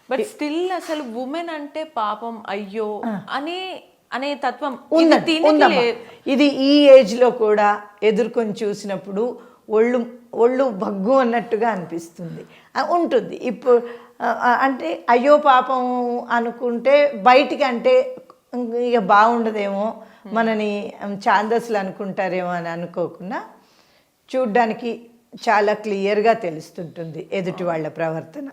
But still అసలు women అంటే పాపం అయ్యో అని అనే తత్వం ఇది ఈ ఏజ్లో కూడా ఎదుర్కొని చూసినప్పుడు ఒళ్ళు భగ్గు అన్నట్టుగా అనిపిస్తుంది ఉంటుంది. ఇప్పుడు అంటే అయ్యో పాపం అనుకుంటే బయటికి అంటే ఇక బాగుండదేమో, మనని ఛాందస్లు అనుకుంటారేమో అని అనుకోకుండా చూడ్డానికి చాలా క్లియర్గా తెలుస్తుంటుంది ఎదుటి వాళ్ళ ప్రవర్తన.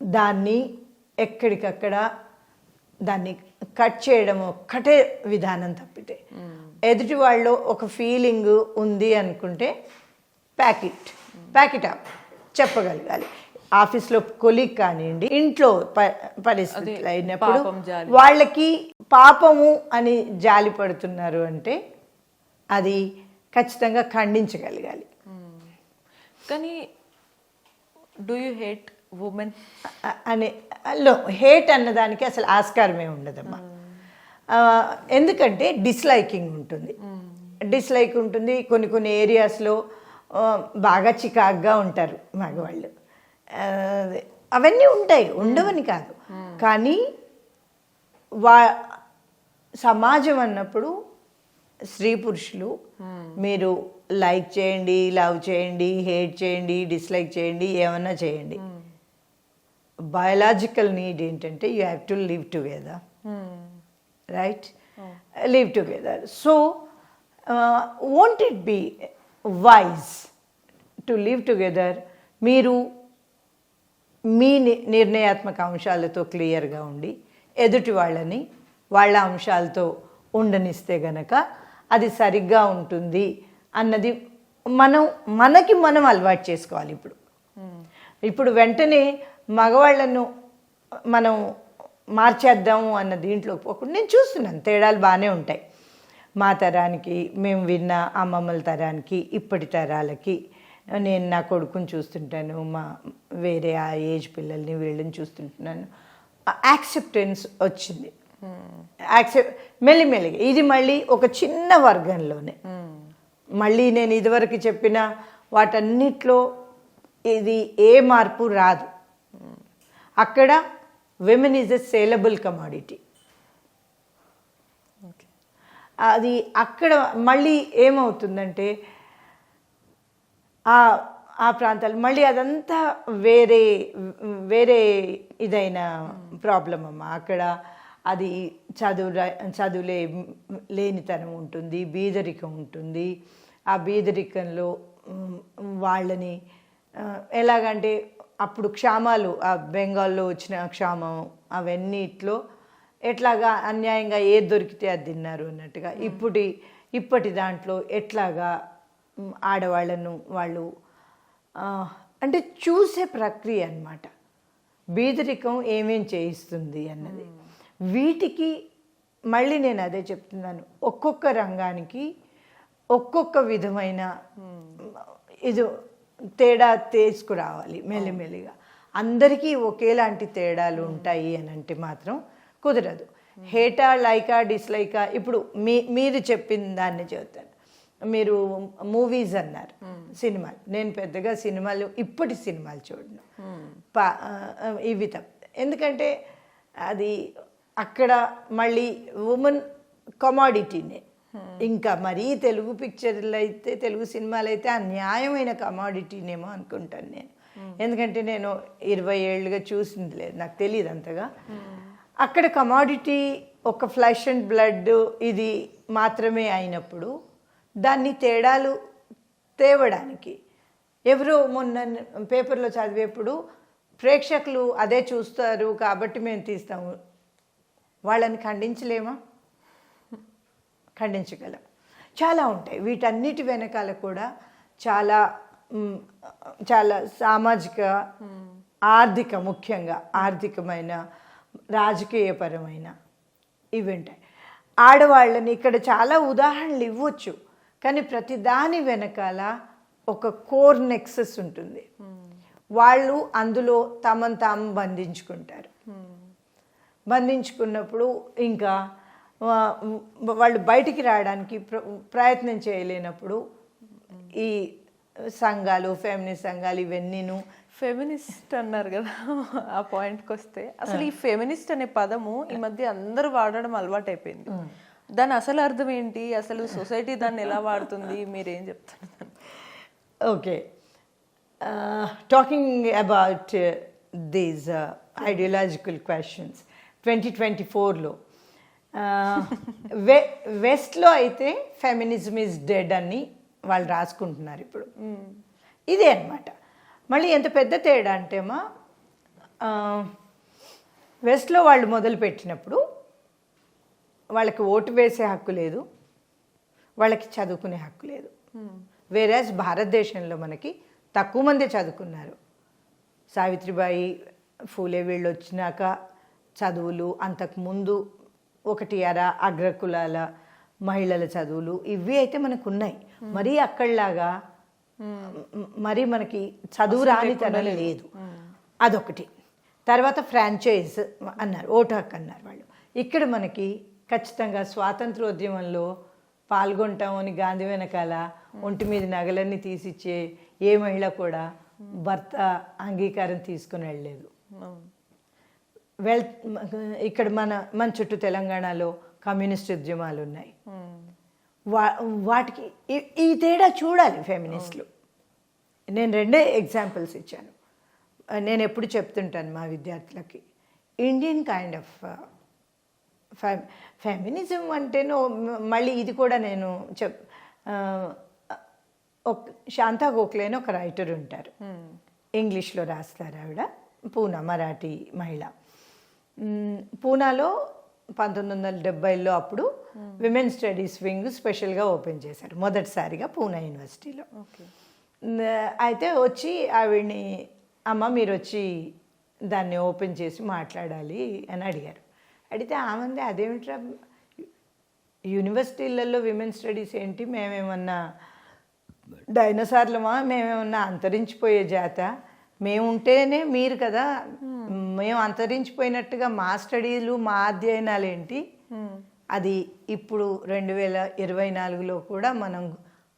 దాన్ని ఎక్కడికక్కడ దాన్ని కట్ చేయడం ఒక్కటే విధానం తప్పితే, ఎదుటి వాళ్ళు ఒక ఫీలింగ్ ఉంది అనుకుంటే ప్యాకెట్ ఆఫ్ చెప్పగలగాలి. ఆఫీస్లో కొలీగ్ కానివ్వండి, ఇంట్లో పరిస్థితులు అయినప్పుడు వాళ్ళకి పాపము అని జాలి పడుతున్నారు అంటే అది ఖచ్చితంగా ఖండించగలగాలి. కానీ డూ యూ హేట్ ఉమెన్ అనే హేట్ అన్నదానికి అసలు ఆస్కారమే ఉండదమ్మా. ఎందుకంటే డిస్లైకింగ్ ఉంటుంది. కొన్ని ఏరియాస్లో బాగా చికాగ్గా ఉంటారు మగవాళ్ళు, అవన్నీ ఉంటాయి, ఉండవని కాదు. కానీ సమాజం అన్నప్పుడు స్త్రీ పురుషులు మీరు లైక్ చేయండి, లవ్ చేయండి, హేట్ చేయండి, డిస్లైక్ చేయండి, ఏమన్నా చేయండి, బయాలజికల్ నీడ్ ఏంటంటే you have to live together, right? Live together. So won't it be wise to live together? మీరు మీ నిర్ణయాత్మక అంశాలతో క్లియర్గా ఉండి ఎదుటి వాళ్ళని వాళ్ళ అంశాలతో ఉండనిస్తే గనక అది సరిగ్గా ఉంటుంది అన్నది మనకి మనం అలవాటు చేసుకోవాలి. ఇప్పుడు వెంటనే మగవాళ్ళను మనం మార్చేద్దాము అన్న దీంట్లో పోకుండా నేను చూస్తున్నాను తేడాలు బాగానే ఉంటాయి. మా తరానికి మేము విన్న అమ్మమ్మల తరానికి ఇప్పటి తరాలకి నేను నా కొడుకుని చూస్తుంటాను, వేరే ఆ ఏజ్ పిల్లల్ని వీళ్ళని చూస్తుంటున్నాను. యాక్సెప్టెన్స్ వచ్చింది, మెల్లిమెల్లిగా. ఇది మళ్ళీ ఒక చిన్న వర్గంలోనే, మళ్ళీ నేను ఇదివరకు చెప్పిన వాటన్నిట్లో ఇది ఏ మార్పు రాదు. అక్కడ women is a saleable commodity. అది అక్కడ మళ్ళీ ఏమవుతుందంటే ఆ ప్రాంతాలు మళ్ళీ అదంతా వేరే ఇదైన ప్రాబ్లం అమ్మా. అక్కడ అది చదువులే లేనితనం ఉంటుంది, బీదరికం ఉంటుంది. ఆ బీదరికంలో వాళ్ళని ఎలాగంటే అప్పుడు క్షామాలు, ఆ బెంగాల్లో వచ్చిన క్షామం, అవన్నీట్లో ఎట్లాగా అన్యాయంగా ఏది దొరికితే అది తిన్నారు అన్నట్టుగా ఇప్పటి దాంట్లో ఎట్లాగా ఆడవాళ్ళను వాళ్ళు అంటే చూసే ప్రక్రియ అన్నమాట. బీదరికం ఏమేం చేయిస్తుంది అన్నది. వీటికి మళ్ళీ నేను అదే చెప్తున్నాను, ఒక్కొక్క రంగానికి ఒక్కొక్క విధమైన ఇది తేడా తీసుకురావాలి మెల్లిమెల్లిగా. అందరికీ ఒకేలాంటి తేడాలు ఉంటాయి అని అంటే మాత్రం కుదరదు. హేటా, లైకా, డిస్లైకా, ఇప్పుడు మీరు చెప్పిన దాన్ని చెబుతాను. మీరు మూవీస్ అన్నారు, సినిమాలు. నేను పెద్దగా ఇప్పటి సినిమాలు చూడను, ఇవి తప్ప. ఎందుకంటే అది అక్కడ మళ్ళీ ఉమెన్ కమాడిటీనే. ఇంకా మరీ తెలుగు పిక్చర్లు అయితే, తెలుగు సినిమాలు అయితే అన్యాయమైన కమాడిటీనేమో అనుకుంటాను నేను. ఎందుకంటే నేను 20 ఏళ్ళుగా చూసింది లేదు, నాకు తెలియదు అంతగా. అక్కడ కమాడిటీ ఒక ఫ్లెష్ అండ్ బ్లడ్ ఇది మాత్రమే అయినప్పుడు దాన్ని తేడాలు తేవడానికి ఎవరో మొన్న పేపర్లో చదివేప్పుడు ప్రేక్షకులు అదే చూస్తారు కాబట్టి మేము తీస్తాము, వాళ్ళని ఖండించలేమా? ఖండించగలం. చాలా ఉంటాయి వీటన్నిటి వెనకాల కూడా చాలా చాలా సామాజిక, ఆర్థిక, ముఖ్యంగా ఆర్థికమైన, రాజకీయపరమైన ఇవి ఉంటాయి. ఆడవాళ్ళని ఇక్కడ చాలా ఉదాహరణలు ఇవ్వచ్చు, కానీ ప్రతి దాని వెనకాల ఒక కోర్ నెక్సెస్ ఉంటుంది. వాళ్ళు అందులో తమను తాము బంధించుకుంటారు. బంధించుకున్నప్పుడు ఇంకా వాళ్ళు బయటికి రావడానికి ప్రయత్నం చేయలేనప్పుడు ఈ సంఘాలు, ఫెమినిస్ట్ సంఘాలు ఇవన్నీను. ఫెమినిస్ట్ అన్నారు కదా, ఆ పాయింట్కి వస్తే అసలు ఈ ఫెమినిస్ట్ అనే పదము ఈ మధ్య అందరూ వాడడం అలవాటు అయిపోయింది. దాని అసలు అర్థం ఏంటి, అసలు సొసైటీ దాన్ని ఎలా వాడుతుంది, మీరేం చెప్తున్నారు? Okay, talking about these ideological questions 2024లో వెస్ట్లో అయితే ఫెమినిజం ఈజ్ డెడ్ అని వాళ్ళు రాసుకుంటున్నారు ఇప్పుడు. ఇదే అన్నమాట. మళ్ళీ ఎంత పెద్ద తేడా అంటేమా, వెస్ట్లో వాళ్ళు మొదలుపెట్టినప్పుడు వాళ్ళకి ఓటు వేసే హక్కు లేదు, వాళ్ళకి చదువుకునే హక్కు లేదు. వేరేస్ భారతదేశంలో మనకి తక్కువ మంది చదువుకున్నారు. సావిత్రిబాయి, ఫూలే వీళ్ళు వచ్చినాక చదువులు, అంతకుముందు ఒకటి అగ్రకులాల మహిళల చదువులు ఇవి అయితే మనకు ఉన్నాయి. మరీ అక్కడలాగా మరి మనకి చదువు రానితనం లేదు. అదొకటి. తర్వాత ఫ్రాంచైజ్ అన్నారు, ఓటు హక్కు అన్నారు వాళ్ళు. ఇక్కడ మనకి ఖచ్చితంగా స్వాతంత్రోద్యమంలో పాల్గొంటాం అని గాంధీ వెనకాల ఒంటి మీద నగలన్నీ తీసిచ్చే ఏ మహిళ కూడా భర్త అంగీకారం తీసుకుని వెళ్ళలేదు. ఇక్కడ మన చుట్టూ తెలంగాణలో కమ్యూనిస్ట్ ఉద్యమాలు ఉన్నాయి. వాటికి ఈ తేడా చూడాలి ఫెమినిస్టులు. నేను 2 ఎగ్జాంపుల్స్ ఇచ్చాను. నేను ఎప్పుడు చెప్తుంటాను మా విద్యార్థులకి, ఇండియన్ కైండ్ ఆఫ్ ఫెమినిజం అంటేనో, మళ్ళీ ఇది కూడా నేను శాంతా గోఖలే అని ఒక రైటర్ ఉంటారు, ఇంగ్లీష్లో రాస్తారు ఆవిడ, పూనా, మరాఠీ మహిళ. పూనాలో 1970లో అప్పుడు విమెన్ స్టడీస్ వింగ్ స్పెషల్గా ఓపెన్ చేశారు మొదటిసారిగా పూనా యూనివర్సిటీలో. అయితే వచ్చి ఆవిడ్ని, అమ్మ మీరు వచ్చి దాన్ని ఓపెన్ చేసి మాట్లాడాలి అని అడిగారు. అడిగితే ఆమంది, అదేమిట్రా యూనివర్సిటీలలో విమెన్ స్టడీస్ ఏంటి, మేమేమన్నా డైనోసార్లమా, మేమేమన్నా అంతరించిపోయే జాత, మేముంటేనే మీరు కదా, మేము అంతరించిపోయినట్టుగా మా స్టడీలు మా అధ్యయనాలు ఏంటి, అది ఇప్పుడు 2024లో కూడా మనం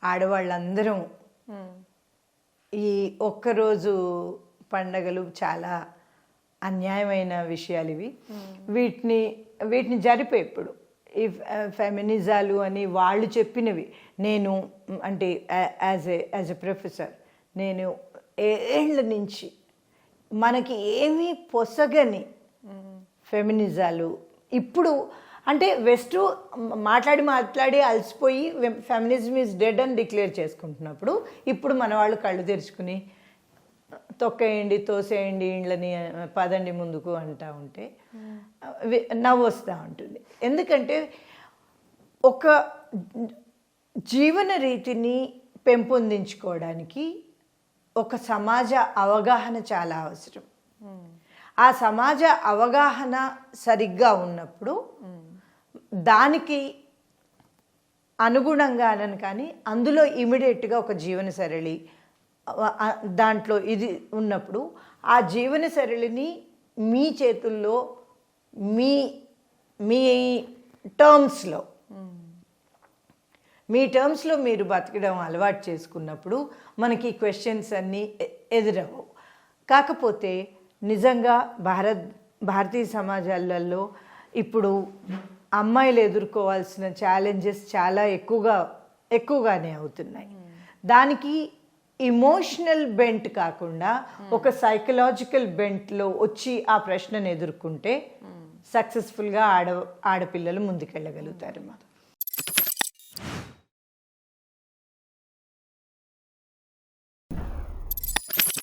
ఆడవాళ్ళందరం ఈ ఒక్కరోజు పండగలు చాలా అన్యాయమైన విషయాలు ఇవి, వీటిని జరిపే ఇప్పుడు ఈ ఫెమినిజాలు అని వాళ్ళు చెప్పినవి. నేను అంటే యాజ్ ఎ ప్రొఫెసర్ నేను ఏళ్ళ నుంచి మనకి ఏమీ పొసగని ఫెమినిజాలు ఇప్పుడు, అంటే వెస్ట్ మాట్లాడి అలసిపోయి ఫెమినిజం ఈజ్ డెడ్ అని డిక్లేర్ చేసుకుంటున్నప్పుడు, ఇప్పుడు మన వాళ్ళు కళ్ళు తెరుచుకుని తొక్కేయండి, తోసేయండి ఇండ్లని, పదండి ముందుకు అంటూ ఉంటే నవ్వు వస్తూ ఉంటుంది. ఎందుకంటే ఒక జీవన రీతిని పెంపొందించుకోవడానికి ఒక సమాజ అవగాహన చాలా అవసరం. ఆ సమాజ అవగాహన సరిగ్గా ఉన్నప్పుడు దానికి అనుగుణంగానని, కానీ అందులో ఇమీడియట్గా ఒక జీవన సరళి దాంట్లో ఇది ఉన్నప్పుడు ఆ జీవన సరళిని మీ చేతుల్లో మీ టర్మ్స్లో మీరు బతకడం అలవాటు చేసుకున్నప్పుడు మనకి క్వశ్చన్స్ అన్నీ ఎదురవ్వవు. కాకపోతే నిజంగా భారతీయ సమాజాలలో ఇప్పుడు అమ్మాయిలు ఎదుర్కోవాల్సిన ఛాలెంజెస్ చాలా ఎక్కువగానే అవుతున్నాయి. దానికి ఇమోషనల్ బెంట్ కాకుండా ఒక సైకలాజికల్ బెంట్లో వచ్చి ఆ ప్రశ్నను ఎదుర్కొంటే సక్సెస్ఫుల్గా ఆడపిల్లలు ముందుకెళ్ళగలుగుతారు.